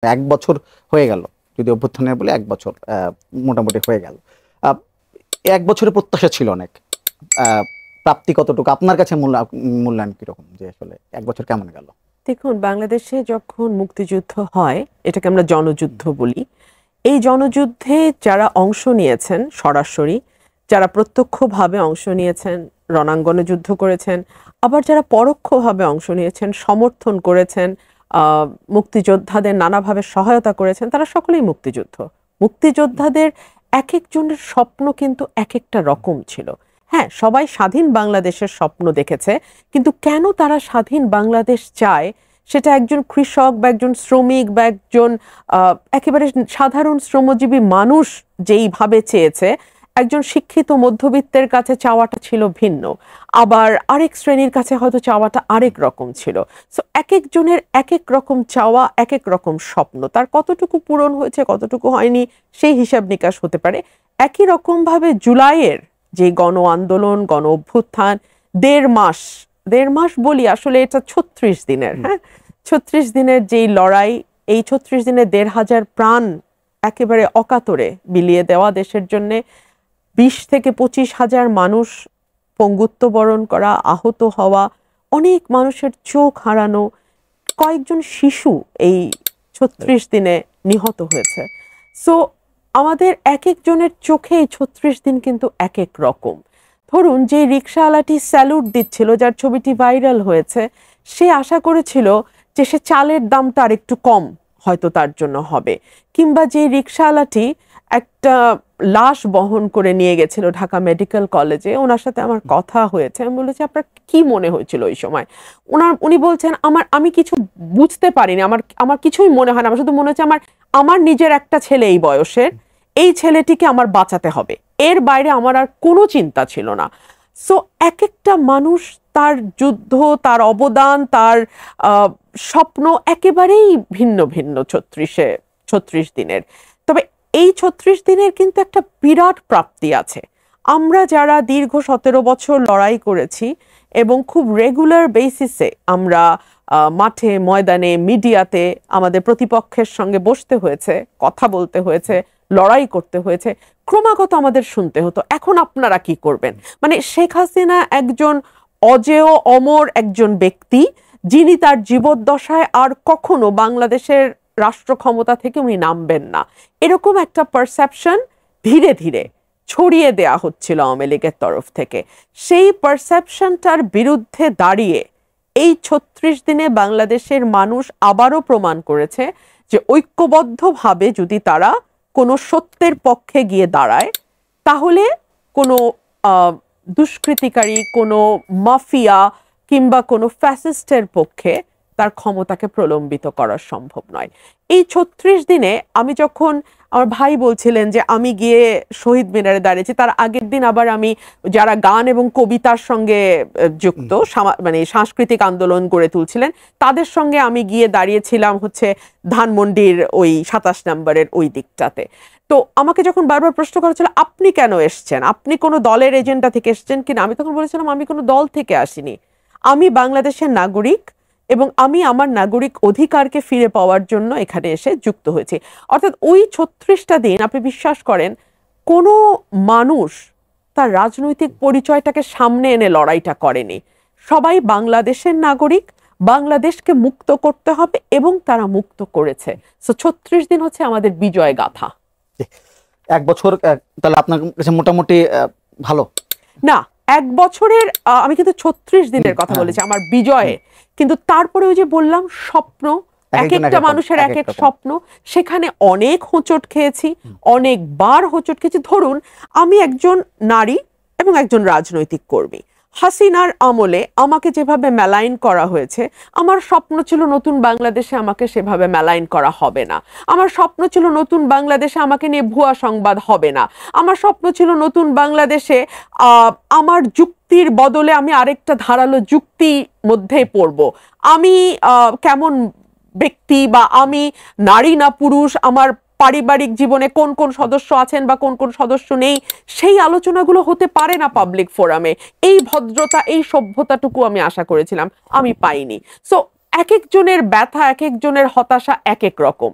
১ বছর হয়ে গেল, যদি অভ্যুত্থানের বলে ১ বছর মোটামুটি হয়ে গেল। ১ বছরের প্রত্যাশা ছিল অনেক। প্রাপ্তি কতটুকু আপনার কাছে মূল্যায়ন কিরকম, যে আসলে ১ বছর কেমন গেল? দেখুন, বাংলাদেশে যখন মুক্তিযুদ্ধ হয়, এটাকে আমরা জনযুদ্ধ বলি। এই জনযুদ্ধে যারা অংশ নিয়েছেন সরাসরি, যারা প্রত্যক্ষভাবে অংশ নিয়েছেন, রণাঙ্গনে যুদ্ধ করেছেন, আবার যারা পরোক্ষভাবে অংশ নিয়েছেন, সমর্থন করেছেন, মুক্তিযোদ্ধাদের নানাভাবে সহায়তা করেছেন, তারা সকলেই মুক্তিযোদ্ধাদের এক একজনের স্বপ্ন কিন্তু এক একটা রকম ছিল। হ্যাঁ, সবাই স্বাধীন বাংলাদেশের স্বপ্ন দেখেছে, কিন্তু কেন তারা স্বাধীন বাংলাদেশ চায় সেটা একজন কৃষক বা একজন শ্রমিক বা একজন একেবারে সাধারণ শ্রমজীবী মানুষ যেইভাবে চেয়েছে, একজন শিক্ষিত মধ্যবিত্তের কাছে চাওয়াটা ছিল ভিন্ন, আবার আরেক শ্রেণীর কাছে হয়তো চাওয়াটা আরেক রকম ছিল। সো এক একজনের এক এক রকম চাওয়া, এক এক রকম স্বপ্ন, তার কতটুকু পূরণ হয়েছে কতটুকু হয়নি সেই হিসাব নিকাশ হতে পারে। একই রকমভাবে জুলাইয়ের যে গণ আন্দোলন, গণ অভ্যুত্থান, ১.৫ মাস বলি, আসলে এটা ৩৬ দিনের, হ্যাঁ, ৩৬ দিনের যেই লড়াই, এই ৩৬ দিনে ১,৫০০ প্রাণ একেবারে অকাতরে বিলিয়ে দেওয়া দেশের জন্য, ২০ থেকে ২৫ হাজার মানুষ পঙ্গুত্ব বরণ করা, আহত হওয়া, অনেক মানুষের চোখ হারানো, কয়েকজন শিশু এই ৩৬ দিনে নিহত হয়েছে। সো আমাদের এক একজনের চোখে এই ৩৬ দিন কিন্তু এক এক রকম। ধরুন, যে রিকশাওয়ালাটি স্যালুট দিচ্ছিল, যার ছবিটি ভাইরাল হয়েছে, সে আশা করেছিল যে সে চালের দামটা আর একটু কম হয়তো তার জন্য হবে, কিংবা যে রিকশাওয়ালাটি একটা লাশ বহন করে নিয়ে গেছিল ঢাকা মেডিকেল কলেজে, ওনার সাথে আমার কথা হয়েছে। আমি বলেছি, আপনার কি মনে হয়েছিল ওই সময়? উনি বলছেন, আমি কিছু বুঝতে পারিনি, আমার কিছুই মনে হয় না, আমার শুধু মনে হচ্ছে আমার নিজের একটা ছেলে এই বয়সের, এই ছেলেটিকে আমার বাঁচাতে হবে, এর বাইরে আমার আর কোনো চিন্তা ছিল না। সো এক একটা মানুষ তার যুদ্ধ, তার অবদান, তার স্বপ্ন একেবারেই ভিন্ন ভিন্ন ৩৬ দিনের। তবে এই ৩৬ দিনের কিন্তু একটা বিরাট প্রাপ্তি আছে। আমরা যারা দীর্ঘ ১৭ বছর লড়াই করেছি এবং খুব রেগুলার বেসিসে আমরা মাঠে, ময়দানে, মিডিয়াতে আমাদের প্রতিপক্ষের সঙ্গে বসতে হয়েছে, কথা বলতে হয়েছে, লড়াই করতে হয়েছে, ক্রমাগত আমাদের শুনতে হতো, এখন আপনারা কি করবেন? মানে শেখ হাসিনা একজন অজেয় অমর একজন ব্যক্তি, যিনি তার জীবদ্দশায় আর কখনো বাংলাদেশের রাষ্ট্র ক্ষমতা থেকে উনি নামবেন না, এরকম একটা পারসেপশন ধীরে ধীরে ছড়িয়ে দেয়া হচ্ছিল আওয়ামী লীগের তরফ থেকে। সেই পারসেপশনটার বিরুদ্ধে দাঁড়িয়ে এই ৩৬ দিনে বাংলাদেশের মানুষ আবারও প্রমাণ করেছে যে ঐক্যবদ্ধভাবে যদি তারা কোনো সত্যের পক্ষে গিয়ে দাঁড়ায়, তাহলে কোনো দুষ্কৃতিকারী, কোনো মাফিয়া কিংবা কোনো ফ্যাসিস্টের পক্ষে তার ক্ষমতাকে প্রলম্বিত করা সম্ভব নয়। এই ৩৬ দিনে আমি যখন, আমার ভাই বলছিলেন যে আমি গিয়ে শহীদ মিনারে দাঁড়িয়েছি, তার আগের দিন আবার আমি যারা গান এবং কবিতার সঙ্গে যুক্ত, মানে সাংস্কৃতিক আন্দোলন গড়ে তুলছিলেন, তাদের সঙ্গে আমি গিয়ে দাঁড়িয়েছিলাম হচ্ছে ধানমন্ডির ওই ২৭ নম্বরের ওই দিকটাতে। তো আমাকে যখন বারবার প্রশ্ন করা ছিল, আপনি কেন এসছেন, আপনি কোনো দলের এজেন্ডা থেকে এসছেন কিনা, আমি তখন বলেছিলাম, আমি কোনো দল থেকে আসিনি, আমি বাংলাদেশের নাগরিক এবং আমি আমার নাগরিক অধিকারকে ফিরে পাওয়ার জন্য এখানে এসে যুক্ত হয়েছি। অর্থাৎ ওই ৩৬টা দিন আপনি বিশ্বাস করেন, কোনো মানুষ তার রাজনৈতিক পরিচয়টাকে সামনে এনে লড়াইটা করেনি। সবাই বাংলাদেশের নাগরিক, বাংলাদেশকে মুক্ত করতে হবে এবং তারা মুক্ত করেছে। সো ৩৬ দিন হচ্ছে আমাদের বিজয় গাথা। ১ বছর তাহলে আপনার কাছে মোটামুটি ভালো না? ১ বছরের আমি কিন্তু ৩৬ দিনের কথা বলেছি আমার বিজয়ে, কিন্তু তারপরে ওই যে বললাম, স্বপ্ন, এক একটা মানুষের এক এক স্বপ্ন, সেখানে অনেক হোঁচট খেয়েছি, অনেকবার হোঁচট খেয়েছি। ধরুন, আমি একজন নারী এবং একজন রাজনৈতিক কর্মী। হাসিনার আমলে আমাকে যেভাবে মেলাইন করা হয়েছে, আমার স্বপ্ন ছিল নতুন বাংলাদেশে আমাকে সেভাবে মেলাইন করা হবে না। আমার স্বপ্ন ছিল নতুন বাংলাদেশে আমাকে নিয়ে ভুয়া সংবাদ হবে না। আমার স্বপ্ন ছিল নতুন বাংলাদেশে আমার যুক্তির বদলে আমি আরেকটা ধারালো যুক্তি মধ্যে পড়ব। আমি কেমন ব্যক্তি, বা আমি নারী না পুরুষ, আমার পারিবারিক জীবনে কোন কোন সদস্য আছেন বা কোন কোন সদস্য নেই, সেই আলোচনাগুলো হতে পারে না পাবলিক ফোরামে। এই ভদ্রতা, এই সভ্যতাটুকু আমি আশা করেছিলাম, আমি পাইনি। সো এক একজনের ব্যথা, এক একজনের হতাশা এক এক রকম।